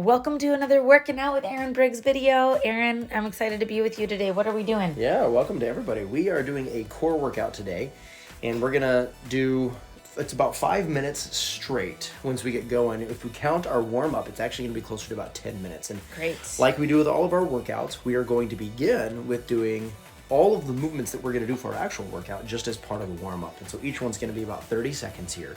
Welcome to another Working Out with Aaron Briggs video. Aaron, I'm excited to be with you today. What are we doing? Yeah, welcome to everybody. We are doing a core workout today, and we're gonna do, it's about 5 minutes straight once we get going. If we count our warm-up, it's actually gonna be closer to about 10 minutes. And Great. like we do with all of our workouts, we are going to begin with doing all of the movements that we're gonna do for our actual workout just as part of the warm-up. And so each one's gonna be about 30 seconds here.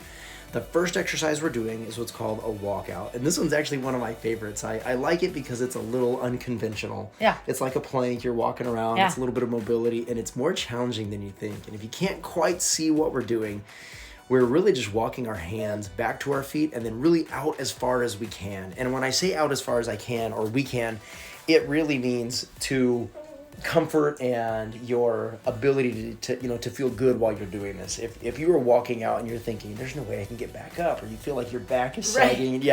The first exercise we're doing is what's called a walkout. And this one's actually one of my favorites. I like it because it's a little unconventional. Yeah. It's like a plank, you're walking around, It's a little bit of mobility, and it's more challenging than you think. And if you can't quite see what we're doing, we're really just walking our hands back to our feet and then really out as far as we can. And when I say out as far as I can or we can, it really means to comfort and your ability to feel good while you're doing this. If you were walking out and you're thinking there's no way I can get back up, or you feel like your back is sagging, clean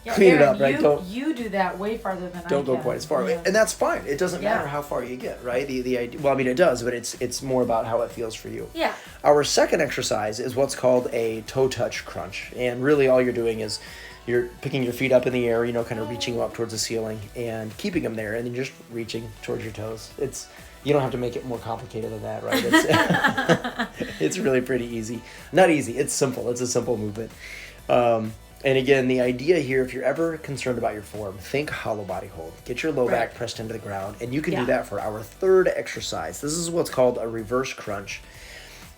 Aaron, it up, right? You do that way farther than I can. Don't go quite as far, and that's fine. It doesn't matter how far you get, right? The idea, well, I mean, it does, but it's more about how it feels for you. Yeah. Our second exercise is what's called a toe touch crunch, and really all you're doing is you're picking your feet up in the air, kind of reaching up towards the ceiling and keeping them there, and then just reaching towards your toes. You don't have to make it more complicated than that, right? It's really pretty easy. Not easy, it's simple. It's a simple movement. And again, the idea here, if you're ever concerned about your form, think hollow body hold. Get your low back pressed into the ground, and you can do that for our third exercise. This is what's called a reverse crunch.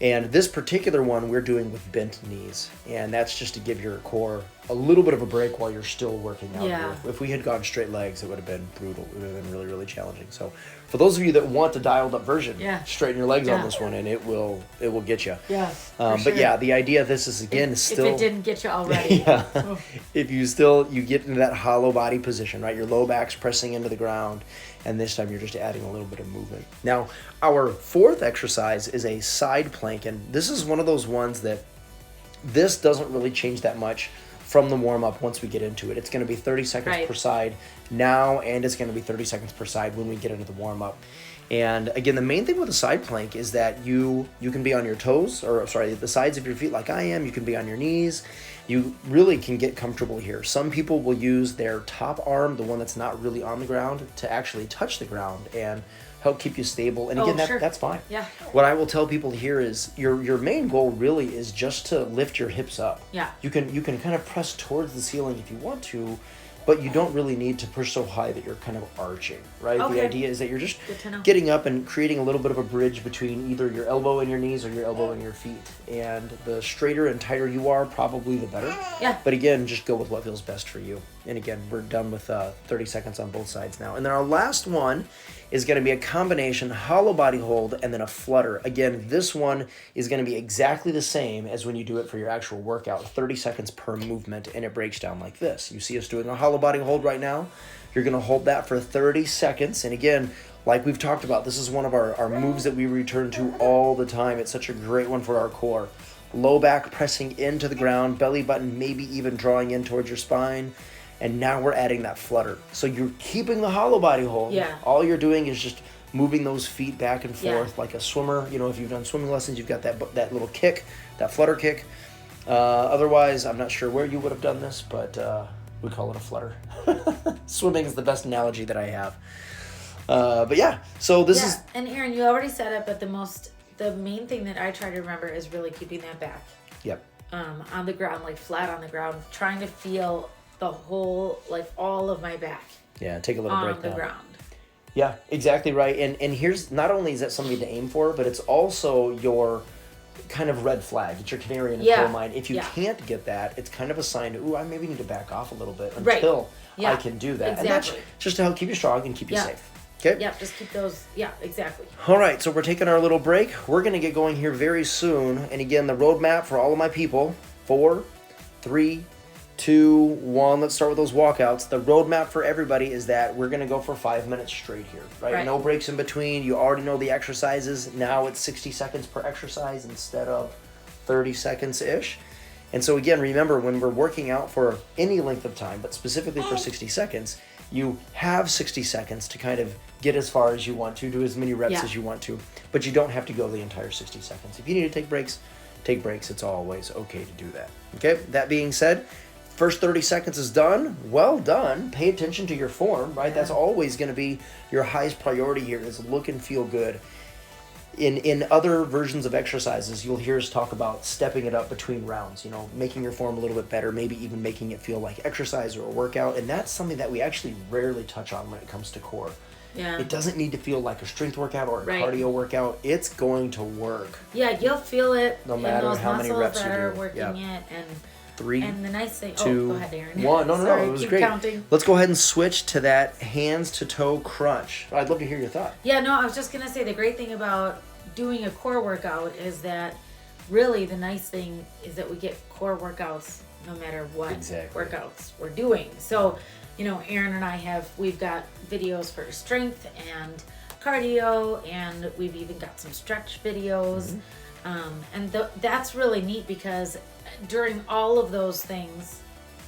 And this particular one we're doing with bent knees. And that's just to give your core a little bit of a break while you're still working out. Yeah. If we had gone straight legs, it would have been brutal. It would have been really, really challenging. So for those of you that want the dialed up version, straighten your legs on this one, and it will get you. Yes. But yeah, the idea of this is, again, still... If it didn't get you already. If you get into that hollow body position, right? Your low back's pressing into the ground, and this time you're just adding a little bit of movement. Now, our fourth exercise is a side plank, and this is one of those ones that this doesn't really change that much from the warm-up once we get into it. It's going to be 30 seconds per side now, and it's going to be 30 seconds per side when we get into the warm-up. And again, the main thing with a side plank is that you can be on your toes, the sides of your feet like I am. You can be on your knees. You really can get comfortable here. Some people will use their top arm, the one that's not really on the ground, to actually touch the ground and help keep you stable. And again, that's fine. Yeah. What I will tell people here is your main goal really is just to lift your hips up. Yeah. You can kind of press towards the ceiling if you want to, but you don't really need to push so high that you're kind of arching, right? Okay. The idea is that you're just getting up and creating a little bit of a bridge between either your elbow and your knees or your elbow and your feet. And the straighter and tighter you are, probably the better. Yeah. But again, just go with what feels best for you. And again, we're done with 30 seconds on both sides now. And then our last one is going to be a combination hollow body hold and then a flutter. Again, this one is going to be exactly the same as when you do it for your actual workout, 30 seconds per movement, and it breaks down like this. You see us doing a hollow body hold right now. You're going to hold that for 30 seconds. And again, like we've talked about, this is one of our moves that we return to all the time. It's such a great one for our core. Low back pressing into the ground, belly button maybe even drawing in towards your spine. And now we're adding that flutter. So you're keeping the hollow body hold. Yeah. All you're doing is just moving those feet back and forth like a swimmer. If you've done swimming lessons, you've got that little kick, that flutter kick. Otherwise, I'm not sure where you would have done this, but we call it a flutter. Swimming is the best analogy that I have. But yeah, so this is... And Aaron, you already said it, but the main thing that I try to remember is really keeping that back. Yep. On the ground, like flat on the ground, trying to feel the whole, like all of my back. Yeah, take a little break on the ground. Yeah, exactly right. And here's, not only is that something to aim for, but it's also your kind of red flag. It's your canary in the coal mine. If you can't get that, it's kind of a sign to, I maybe need to back off a little bit until I can do that. Exactly. And that's just to help keep you strong and keep you safe. Okay? Yeah, just keep those, exactly. All right, so we're taking our little break. We're going to get going here very soon. And again, the roadmap for all of my people, 4, 3, 2, 1. Let's start with those walkouts. The roadmap for everybody is that we're going to go for 5 minutes straight here, right? No breaks in between. You already know the exercises. Now it's 60 seconds per exercise instead of 30 seconds-ish. And so again, remember, when we're working out for any length of time, but specifically for 60 seconds, you have 60 seconds to kind of get as far as you want to, do as many reps as you want to, but you don't have to go the entire 60 seconds. If you need to take breaks, take breaks. It's always okay to do that. Okay, that being said, first 30 seconds is done, well done. Pay attention to your form, right? That's always going to be your highest priority here, is look and feel good. In other versions of exercises, you'll hear us talk about stepping it up between rounds, you know, making your form a little bit better, maybe even making it feel like exercise or a workout. And that's something that we actually rarely touch on when it comes to core. Yeah. It doesn't need to feel like a strength workout or a cardio workout. It's going to work. Yeah, you'll feel it no matter how many reps that you are do. working it. And 3, and the nice thing, 2, go ahead, Aaron. 1. No, Sorry, it was keep great. Counting. Let's go ahead and switch to that hands to toe crunch. I'd love to hear your thought. Yeah, no, I was just gonna say the great thing about doing a core workout is that really the nice thing is that we get core workouts no matter what workouts we're doing. So, you know, Aaron and we've got videos for strength and cardio, and we've even got some stretch videos. And that's really neat because during all of those things,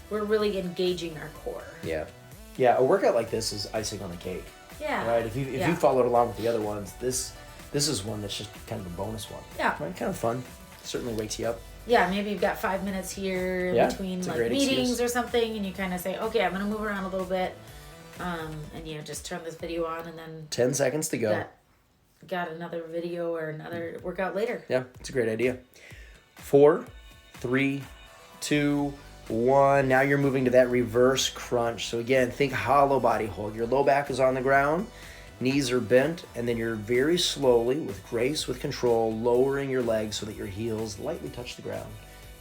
we're really engaging our core. Yeah, a workout like this is icing on the cake. Yeah. Right? If you followed along with the other ones, this is one that's just kind of a bonus one. Yeah. Right? Kind of fun. Certainly wakes you up. Yeah, maybe you've got 5 minutes here in between like meetings excuse. or something, and you kind of say, okay, I'm going to move around a little bit, and you know, just turn this video on, and then 10 seconds to go. Got another video or another workout later. Yeah, it's a great idea. 4, 3, 2, 1. Now you're moving to that reverse crunch. So again, think hollow body hold. Your low back is on the ground. Knees are bent, and then you're very slowly, with grace, with control, lowering your legs so that your heels lightly touch the ground,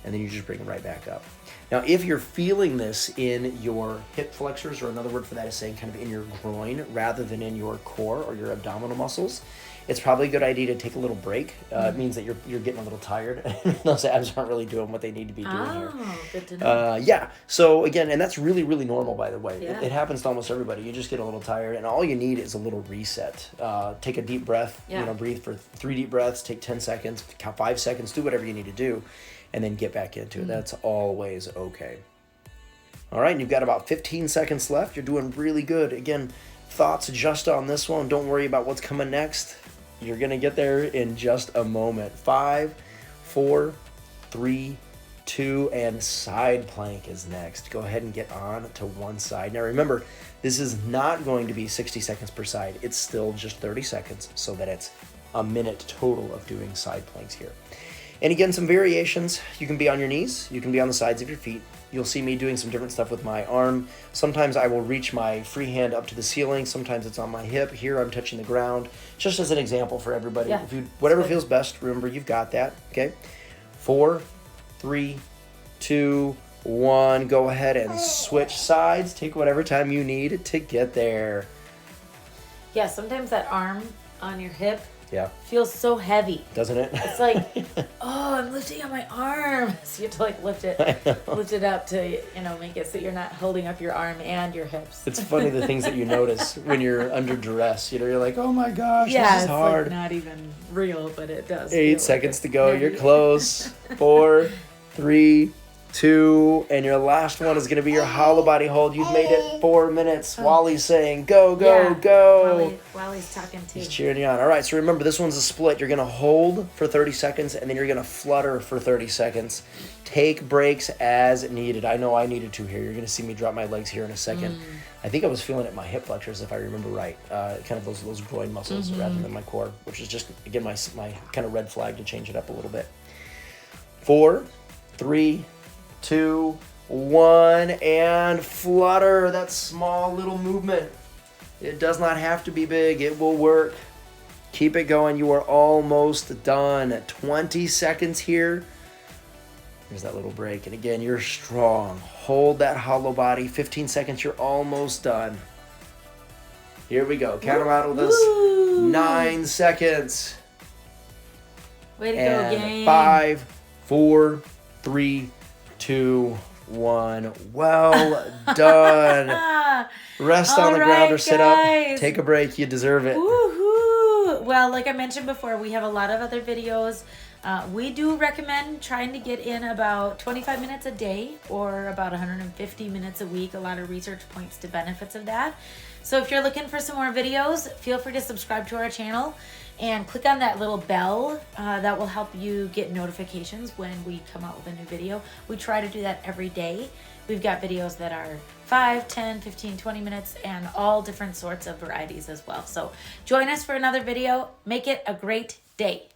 and then you just bring it right back up. Now, if you're feeling this in your hip flexors, or another word for that is saying kind of in your groin rather than in your core or your abdominal muscles, it's probably a good idea to take a little break. It means that you're getting a little tired. Those abs aren't really doing what they need to be doing here. Oh, good to know. Yeah. So again, and that's really, really normal, by the way. Yeah. It happens to almost everybody. You just get a little tired, and all you need is a little reset. Take a deep breath. Yeah. You know, breathe for 3 deep breaths. Take 10 seconds. Count 5 seconds. Do whatever you need to do, and then get back into it. That's always okay. All right, and you've got about 15 seconds left. You're doing really good. Again, thoughts just on this one. Don't worry about what's coming next. You're going to get there in just a moment. 5, 4, 3, 2, and side plank is next. Go ahead and get on to one side. Now remember, this is not going to be 60 seconds per side. It's still just 30 seconds, so that it's a minute total of doing side planks here. And again, some variations. You can be on your knees. You can be on the sides of your feet. You'll see me doing some different stuff with my arm. Sometimes I will reach my free hand up to the ceiling. Sometimes it's on my hip. Here I'm touching the ground. Just as an example for everybody. Yeah. Whatever feels best, remember you've got that. Okay? 4, 3, 2, 1. Go ahead and switch sides. Take whatever time you need to get there. Yeah, sometimes that arm on your hip Yeah. feels so heavy. Doesn't it? It's like, oh, I'm lifting on my arm. So you have to like lift it up to, you know, make it so you're not holding up your arm and your hips. It's funny the things that you notice when you're under duress. You know, you're like, oh my gosh, this is it's hard. like not even real, but it does. 8 seconds to go. You're close. 4, 3, 2, and your last one is going to be your hollow body hold. You've made it 4 minutes. Wally's saying, go, go, go. Wally's talking too. He's cheering you on. All right, so remember, this one's a split. You're going to hold for 30 seconds, and then you're going to flutter for 30 seconds. Take breaks as needed. I know I needed to here. You're going to see me drop my legs here in a second. I think I was feeling it in my hip flexors, if I remember right. Kind of those groin muscles rather than my core, which is just, again, my kind of red flag to change it up a little bit. 4, 3, 2, 1, and flutter. That small little movement. It does not have to be big. It will work. Keep it going. You are almost done. 20 seconds here. There's that little break. And again, you're strong. Hold that hollow body. 15 seconds. You're almost done. Here we go. Count them out with us. 9 seconds. Way to go, And gang. 5, 4, 3, 2, 1. Well done. Rest on the ground or sit up. Take a break. You deserve it. Woohoo! Well, like I mentioned before, we have a lot of other videos. We do recommend trying to get in about 25 minutes a day or about 150 minutes a week. A lot of research points to benefits of that. So if you're looking for some more videos, feel free to subscribe to our channel and click on that little bell. That will help you get notifications when we come out with a new video. We try to do that every day We've got videos that are 5, 10, 15, 20 minutes and all different sorts of varieties as well. So join us for another video. Make it a great day.